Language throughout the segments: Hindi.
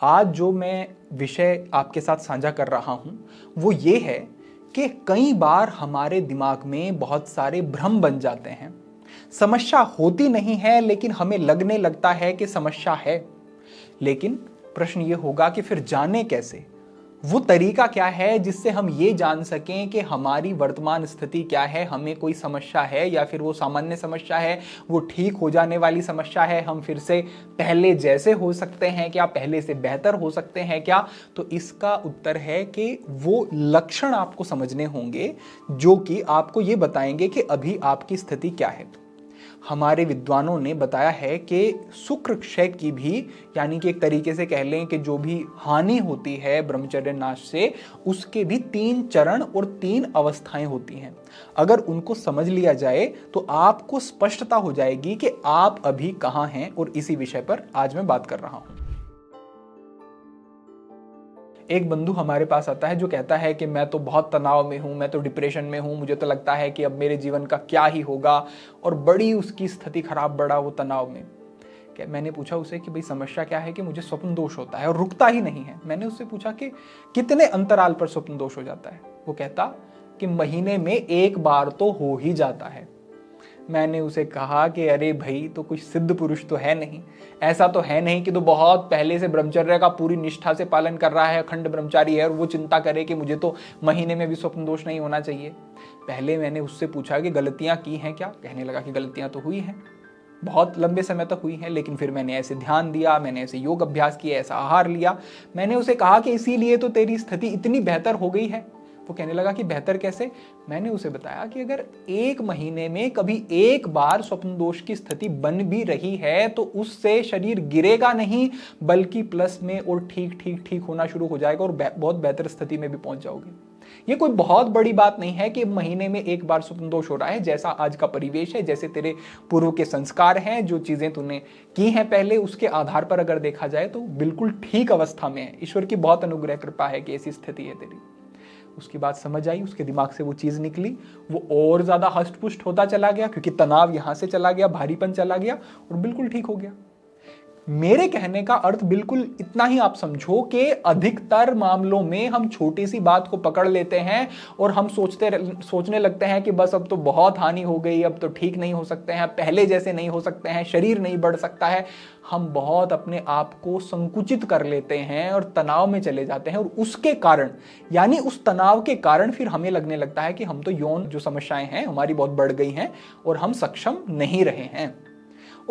आज जो मैं विषय आपके साथ साझा कर रहा हूं वो ये है कि कई बार हमारे दिमाग में बहुत सारे भ्रम बन जाते हैं। समस्या होती नहीं है लेकिन हमें लगने लगता है कि समस्या है। लेकिन प्रश्न ये होगा कि फिर जाने कैसे, वो तरीका क्या है जिससे हम ये जान सकें कि हमारी वर्तमान स्थिति क्या है, हमें कोई समस्या है या फिर वो सामान्य समस्या है, वो ठीक हो जाने वाली समस्या है, हम फिर से पहले जैसे हो सकते हैं क्या, पहले से बेहतर हो सकते हैं क्या। तो इसका उत्तर है कि वो लक्षण आपको समझने होंगे जो कि आपको ये बताएंगे कि अभी आपकी स्थिति क्या है। हमारे विद्वानों ने बताया है कि शुक्र क्षय की भी, यानी कि एक तरीके से कह लें कि जो भी हानि होती है ब्रह्मचर्य नाश से, उसके भी 3 चरण और 3 अवस्थाएं होती हैं। अगर उनको समझ लिया जाए तो आपको स्पष्टता हो जाएगी कि आप अभी कहां हैं, और इसी विषय पर आज मैं बात कर रहा हूं। एक बंधु हमारे पास आता है जो कहता है कि मैं तो बहुत तनाव में हूं, मैं तो डिप्रेशन में हूं, मुझे तो लगता है कि अब मेरे जीवन का क्या ही होगा, और बड़ी उसकी स्थिति खराब, बड़ा वो तनाव में। क्या मैंने पूछा उसे कि भाई समस्या क्या है, कि मुझे स्वप्न दोष होता है और रुकता ही नहीं है। मैंने उससे पूछा कि कितने अंतराल पर स्वप्न दोष हो जाता है। वो कहता कि महीने में 1 बार तो हो ही जाता है। मैंने उसे कहा कि अरे भाई, तो कुछ सिद्ध पुरुष तो है नहीं, ऐसा तो है नहीं कि तो बहुत पहले से ब्रह्मचर्य का पूरी निष्ठा से पालन कर रहा है, अखंड ब्रह्मचारी है, और वो चिंता करे कि मुझे तो महीने में भी स्वप्न दोष नहीं होना चाहिए। पहले मैंने उससे पूछा कि गलतियां की हैं क्या। कहने लगा कि गलतियां तो हुई हैं, बहुत लंबे समय तक हुई हैं, लेकिन फिर मैंने ऐसे ध्यान दिया, मैंने ऐसे योग अभ्यास किया, ऐसा आहार लिया। मैंने उसे कहा कि इसीलिए तो तेरी स्थिति इतनी बेहतर हो गई है। वो कहने लगा कि बेहतर कैसे। मैंने उसे बताया कि अगर 1 महीने में कभी 1 बार स्वप्न दोष की स्थिति बन भी रही है तो उससे शरीर गिरेगा नहीं, बल्कि प्लस में और ठीक ठीक ठीक होना शुरू हो जाएगा, और बहुत बेहतर स्थिति में भी पहुंच जाओगे। ये कोई बहुत बड़ी बात नहीं है कि महीने में 1 बार स्वप्न दोष हो रहा है। जैसा आज का परिवेश है, जैसे तेरे पूर्व के संस्कार हैं, जो चीजें तूने की हैं पहले, उसके आधार पर अगर देखा जाए तो बिल्कुल ठीक अवस्था में है। ईश्वर की बहुत अनुग्रह कृपा है कि ऐसी स्थिति है तेरी। उसकी बात समझ आई, उसके दिमाग से वो चीज निकली, वो और ज्यादा हष्ट-पुष्ट होता चला गया, क्योंकि तनाव यहां से चला गया, भारीपन चला गया, और बिल्कुल ठीक हो गया। मेरे कहने का अर्थ बिल्कुल इतना ही आप समझो कि अधिकतर मामलों में हम छोटी सी बात को पकड़ लेते हैं और हम सोचने लगते हैं कि बस अब तो बहुत हानि हो गई, अब तो ठीक नहीं हो सकते हैं, पहले जैसे नहीं हो सकते हैं, शरीर नहीं बढ़ सकता है। हम बहुत अपने आप को संकुचित कर लेते हैं और तनाव में चले जाते हैं, और उसके कारण, यानी उस तनाव के कारण, फिर हमें लगने लगता है कि हम तो यौन जो समस्याएं हैं हमारी बहुत बढ़ गई हैं और हम सक्षम नहीं रहे हैं।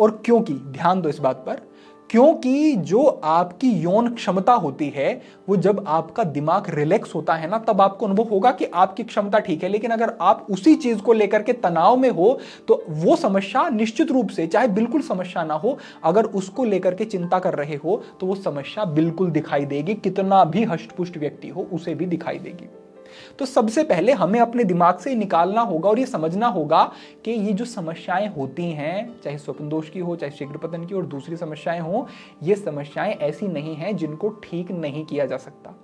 और क्योंकि, ध्यान दो इस बात पर, क्योंकि जो आपकी यौन क्षमता होती है, वो जब आपका दिमाग रिलैक्स होता है ना, तब आपको अनुभव होगा कि आपकी क्षमता ठीक है। लेकिन अगर आप उसी चीज को लेकर के तनाव में हो तो वो समस्या निश्चित रूप से, चाहे बिल्कुल समस्या ना हो, अगर उसको लेकर के चिंता कर रहे हो तो वो समस्या बिल्कुल दिखाई देगी। कितना भी हष्ट-पुष्ट व्यक्ति हो उसे भी दिखाई देगी। तो सबसे पहले हमें अपने दिमाग से निकालना होगा और ये समझना होगा कि ये जो समस्याएं होती हैं, चाहे स्वप्न दोष की हो, चाहे शीघ्र पतन की और दूसरी समस्याएं हो, ये समस्याएं ऐसी नहीं हैं जिनको ठीक नहीं किया जा सकता।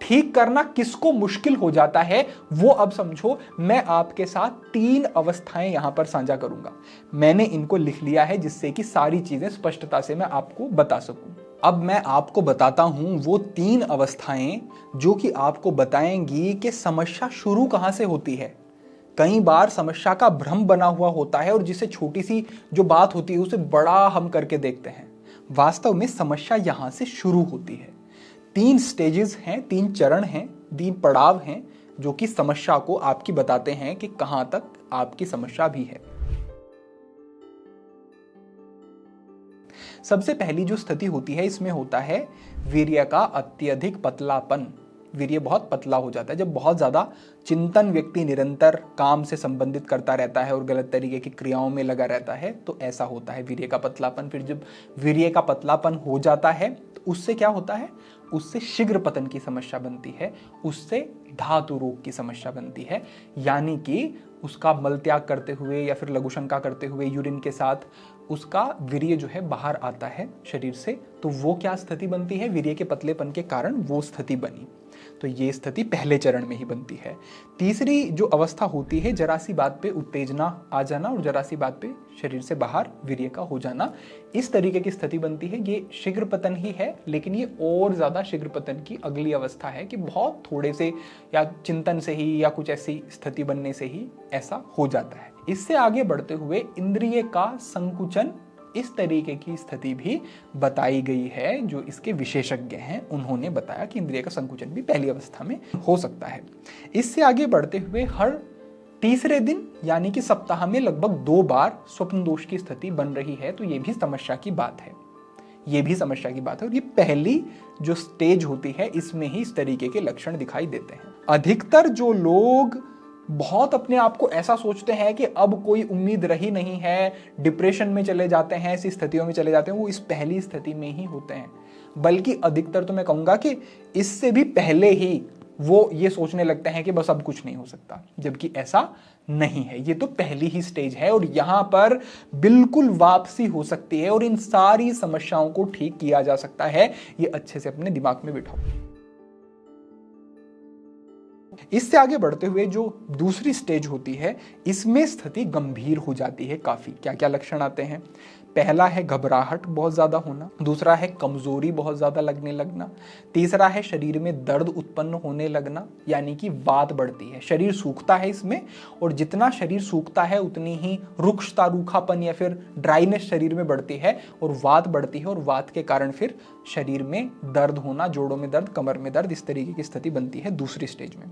ठीक करना किसको मुश्किल हो जाता है वो अब समझो। मैं आपके साथ 3 अवस्थाएं यहां पर साझा करूंगा। मैंने इनको लिख लिया है जिससे कि सारी चीजें स्पष्टता से मैं आपको बता सकूं। अब मैं आपको बताता हूं वो 3 अवस्थाएं जो कि आपको बताएंगी कि समस्या शुरू कहां से होती है। कई बार समस्या का भ्रम बना हुआ होता है और जिसे छोटी सी जो बात होती है उसे बड़ा हम करके देखते हैं। वास्तव में समस्या यहां से शुरू होती है। 3 स्टेजेस हैं, 3 चरण हैं, 3 पड़ाव हैं जो कि समस्या को आपकी बताते हैं कि कहां तक आपकी समस्या भी है। सबसे पहली जो स्थिति होती है, इसमें होता है वीर्य का अत्यधिक पतलापन। वीर्य बहुत पतला हो जाता है जब बहुत ज्यादा चिंतन व्यक्ति निरंतर काम से संबंधित करता रहता है और गलत तरीके की क्रियाओं में लगा रहता है, तो ऐसा होता है वीर्य का पतलापन। फिर जब वीर्य का पतलापन हो जाता है तो उससे क्या होता है, उससे शीघ्र पतन की समस्या बनती है, उससे धातु रोग की समस्या बनती है। यानी कि उसका मल त्याग करते हुए या फिर लघुशंका करते हुए यूरिन के साथ उसका वीर्य जो है बाहर आता है शरीर से, तो वो क्या स्थिति बनती है, वीर्य के पतलेपन के कारण वो स्थिति बनी। तो ये स्थिति पहले चरण में ही बनती है। तीसरी जो अवस्था होती है, जरा सी बात पे उत्तेजना आ जाना और जरा सी बात पे शरीर से बाहर वीर्य का हो जाना, इस तरीके की स्थिति बनती है। ये शीघ्र पतन ही है, लेकिन ये और ज्यादा शीघ्र पतन की अगली अवस्था है कि बहुत थोड़े से या चिंतन से ही या कुछ ऐसी स्थिति बनने से ही ऐसा हो जाता है। इससे आगे बढ़ते हुए इंद्रिय का संकुचन, इस तरीके की स्थिति भी बताई गई है। जो इसके विशेषज्ञ हैं उन्होंने बताया कि इंद्रिय का संकुचन भी पहली अवस्था में हो सकता है। इससे आगे बढ़ते हुए हर तीसरे दिन यानी कि सप्ताह में लगभग 2 बार स्वप्न दोष की स्थिति बन रही है, तो ये भी समस्या की बात है। ये भी समस्या की बात है और ये पहली जो स्टेज होती है इसमें ही इस तरीके के लक्षण दिखाई देते हैं। अधिकतर जो लोग बहुत अपने आप को ऐसा सोचते हैं कि अब कोई उम्मीद रही नहीं है, डिप्रेशन में चले जाते हैं, ऐसी स्थितियों में चले जाते हैं, वो इस पहली स्थिति में ही होते हैं। बल्कि अधिकतर तो मैं कहूंगा कि इससे भी पहले ही वो ये सोचने लगते हैं कि बस अब कुछ नहीं हो सकता, जबकि ऐसा नहीं है। ये तो पहली ही स्टेज है और यहां पर बिल्कुल वापसी हो सकती है और इन सारी समस्याओं को ठीक किया जा सकता है। ये अच्छे से अपने दिमाग में बिठाओ। इससे आगे बढ़ते हुए जो दूसरी स्टेज होती है, इसमें स्थिति गंभीर हो जाती है काफी। क्या क्या लक्षण आते हैं? पहला है घबराहट बहुत ज्यादा होना, दूसरा है कमजोरी बहुत ज्यादा लगने लगना, तीसरा है शरीर में दर्द उत्पन्न होने लगना, यानी कि वात बढ़ती है, शरीर सूखता है इसमें, और जितना शरीर सूखता है उतनी ही रुक्षता, रूखापन या फिर ड्राइनेस शरीर में बढ़ती है और वात बढ़ती है, और वात के कारण फिर शरीर में दर्द होना, जोड़ों में दर्द, कमर में दर्द, इस तरीके की स्थिति बनती है दूसरी स्टेज में।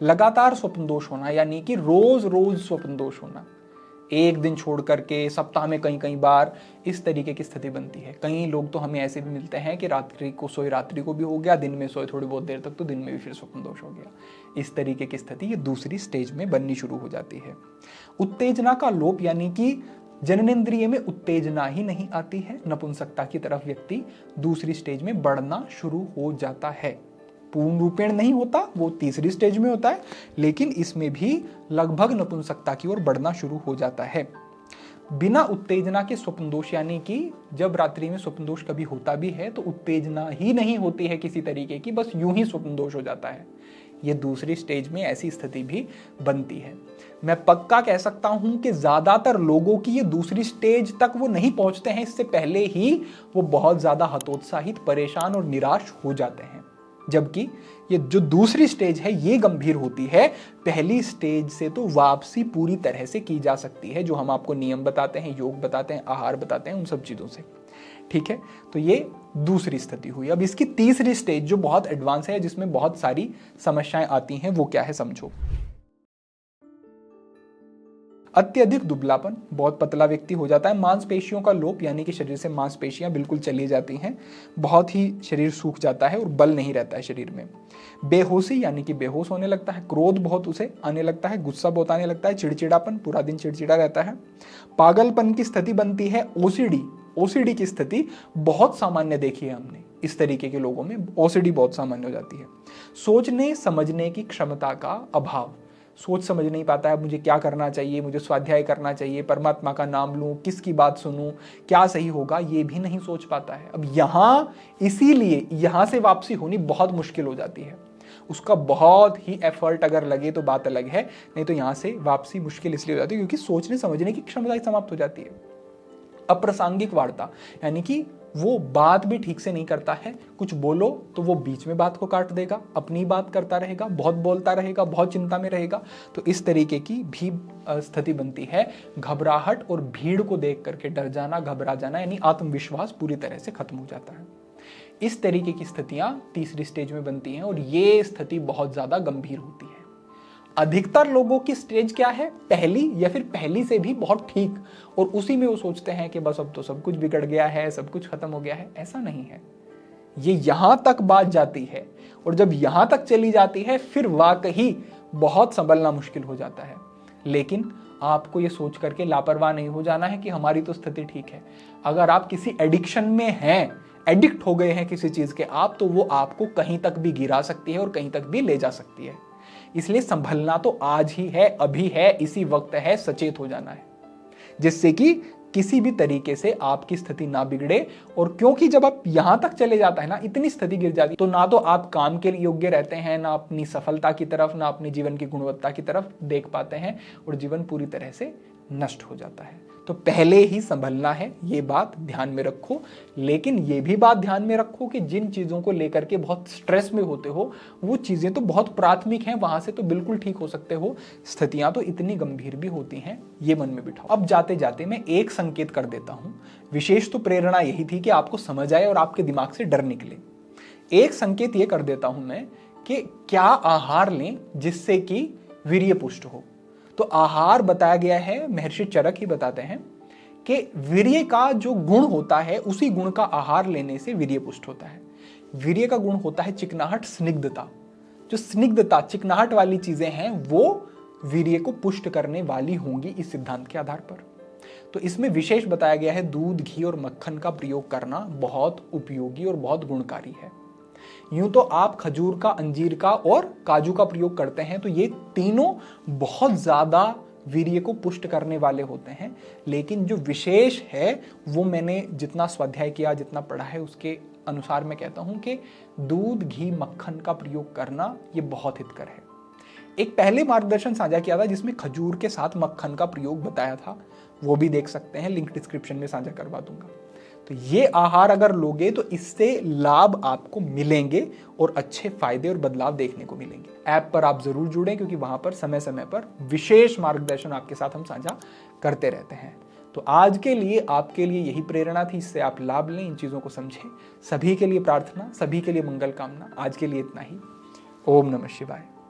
लगातार स्वप्न दोष होना, यानी कि रोज रोज स्वप्न दोष होना, एक दिन छोड़ करके सप्ताह में कई कई बार, इस तरीके की स्थिति बनती है। कई लोग तो हमें ऐसे भी मिलते हैं कि रात्रि को सोए रात्रि को भी हो गया, दिन में सोए थोड़ी बहुत देर तक तो दिन में भी फिर स्वप्न दोष हो गया। इस तरीके की स्थिति ये दूसरी स्टेज में बननी शुरू हो जाती है। उत्तेजना का लोप, यानी कि जननेंद्रिय में उत्तेजना ही नहीं आती है, नपुंसकता की तरफ व्यक्ति दूसरी स्टेज में बढ़ना शुरू हो जाता है। पूर्ण रूपेण नहीं होता, वो तीसरी स्टेज में होता है, लेकिन इसमें भी लगभग नपुंसकता की ओर बढ़ना शुरू हो जाता है। बिना उत्तेजना के स्वप्न दोष, यानी कि जब रात्रि में स्वप्न दोष कभी होता भी है तो उत्तेजना ही नहीं होती है किसी तरीके की, बस यूं ही स्वप्न दोष हो जाता है। ये दूसरी स्टेज में ऐसी स्थिति भी बनती है। मैं पक्का कह सकता हूं कि ज्यादातर लोगों की ये दूसरी स्टेज तक वो नहीं पहुंचते हैं, इससे पहले ही वो बहुत ज्यादा हतोत्साहित, परेशान और निराश हो जाते हैं। जबकि ये जो दूसरी स्टेज है ये गंभीर होती है। पहली स्टेज से तो वापसी पूरी तरह से की जा सकती है, जो हम आपको नियम बताते हैं, योग बताते हैं, आहार बताते हैं, उन सब चीजों से। ठीक है, तो ये दूसरी स्थिति हुई। अब इसकी तीसरी स्टेज जो बहुत एडवांस है, जिसमें बहुत सारी समस्याएं आती हैं, वो क्या है समझो। अत्यधिक दुबलापन, बहुत पतला व्यक्ति हो जाता है। मांसपेशियों का लोप, यानी कि शरीर से मांसपेशियां बिल्कुल चली जाती हैं, बहुत ही शरीर सूख जाता है और बल नहीं रहता है शरीर में। बेहोशी, यानी कि बेहोश होने लगता है। क्रोध बहुत उसे आने लगता है, गुस्सा बहुत आने लगता है, चिड़चिड़ापन, पूरा दिन चिड़चिड़ा रहता है। पागलपन की स्थिति बनती है। ओसीडी की स्थिति बहुत सामान्य देखी है हमने, इस तरीके के लोगों में ओसीडी बहुत सामान्य हो जाती है। सोचने समझने की क्षमता का अभाव, सोच समझ नहीं पाता है, मुझे क्या करना चाहिए, मुझे स्वाध्याय करना चाहिए, परमात्मा का नाम लूं, किसकी बात सुनूं, क्या सही होगा, ये भी नहीं सोच पाता है। अब इसीलिए यहां से वापसी होनी बहुत मुश्किल हो जाती है। उसका बहुत ही एफर्ट अगर लगे तो बात अलग है, नहीं तो यहां से वापसी मुश्किल इसलिए हो जाती है क्योंकि सोचने समझने की क्षमता समाप्त हो जाती है। अप्रासंगिक वार्ता, यानी कि वो बात भी ठीक से नहीं करता है, कुछ बोलो तो वो बीच में बात को काट देगा, अपनी बात करता रहेगा, बहुत बोलता रहेगा, बहुत चिंता में रहेगा। तो इस तरीके की भी स्थिति बनती है। घबराहट और भीड़ को देख करके डर जाना, घबरा जाना, यानी आत्मविश्वास पूरी तरह से खत्म हो जाता है। इस तरीके की स्थितियां तीसरी स्टेज में बनती हैं और ये स्थिति बहुत ज्यादा गंभीर होती है। अधिकतर लोगों की स्टेज क्या है, पहली या फिर पहली से भी बहुत ठीक, और उसी में वो सोचते हैं कि बस अब तो सब कुछ बिगड़ गया है, सब कुछ खत्म हो गया है। ऐसा नहीं है, ये यहां तक बात जाती है और जब यहां तक चली जाती है फिर वाकई बहुत संभलना मुश्किल हो जाता है। लेकिन आपको ये सोच करके लापरवाह नहीं हो जाना है कि हमारी तो स्थिति ठीक है। अगर आप किसी एडिक्शन में हैं, एडिक्ट हो गए हैं किसी चीज के आप, तो वो आपको कहीं तक भी गिरा सकती है और कहीं तक भी ले जा सकती है। इसलिए संभलना तो आज ही है, अभी है, इसी वक्त है, सचेत हो जाना है, जिससे कि किसी भी तरीके से आपकी स्थिति ना बिगड़े। और क्योंकि जब आप यहां तक चले जाता है ना, इतनी स्थिति गिर जाती, तो ना तो आप काम के लिए योग्य रहते हैं, ना अपनी सफलता की तरफ, ना अपने जीवन की गुणवत्ता की तरफ देख पाते हैं, और जीवन पूरी तरह से नष्ट हो जाता है। तो पहले ही संभलना है, ये बात ध्यान में रखो। लेकिन ये भी बात ध्यान में रखो कि जिन चीजों को लेकर के बहुत स्ट्रेस में होते हो, वो चीजें तो बहुत प्राथमिक हैं, वहां से तो बिल्कुल ठीक हो सकते हो, स्थितियां तो इतनी गंभीर भी होती हैं, ये मन में बिठाओ। अब जाते जाते मैं एक संकेत कर देता हूं। विशेष तो प्रेरणा यही थी कि आपको समझ आए और आपके दिमाग से डर निकले। एक संकेत ये कर देता हूं मैं कि क्या आहार लें जिससे कि वीर्य पुष्ट हो। तो आहार बताया गया है, महर्षि चरक ही बताते हैं कि वीर्य का जो गुण होता है, उसी गुण का आहार लेने से वीर्य पुष्ट होता है। वीर्य का गुण होता है चिकनाहट, स्निग्धता। जो स्निग्धता, चिकनाहट वाली चीजें हैं, वो वीर्य को पुष्ट करने वाली होंगी इस सिद्धांत के आधार पर। तो इसमें विशेष बताया गया है दूध, घी और मक्खन का प्रयोग करना बहुत उपयोगी और बहुत गुणकारी है। यूं तो आप खजूर का, अंजीर का और काजू का प्रयोग करते हैं, तो ये तीनों बहुत ज्यादा वीर्य को पुष्ट करने वाले होते हैं। लेकिन जो विशेष है वो मैंने जितना स्वाध्याय किया, जितना पढ़ा है, उसके अनुसार मैं कहता हूं कि दूध, घी, मक्खन का प्रयोग करना ये बहुत हितकर है। एक पहले मार्गदर्शन साझा किया था जिसमें खजूर के साथ मक्खन का प्रयोग बताया था, वो भी देख सकते हैं, लिंक डिस्क्रिप्शन में साझा करवा दूंगा। तो ये आहार अगर लोगे तो इससे लाभ आपको मिलेंगे और अच्छे फायदे और बदलाव देखने को मिलेंगे। ऐप पर आप जरूर जुड़ें, क्योंकि वहां पर समय समय पर विशेष मार्गदर्शन आपके साथ हम साझा करते रहते हैं। तो आज के लिए आपके लिए यही प्रेरणा थी, इससे आप लाभ लें, इन चीजों को समझें। सभी के लिए प्रार्थना, सभी के लिए मंगल कामना। आज के लिए इतना ही। ओम नमः शिवाय।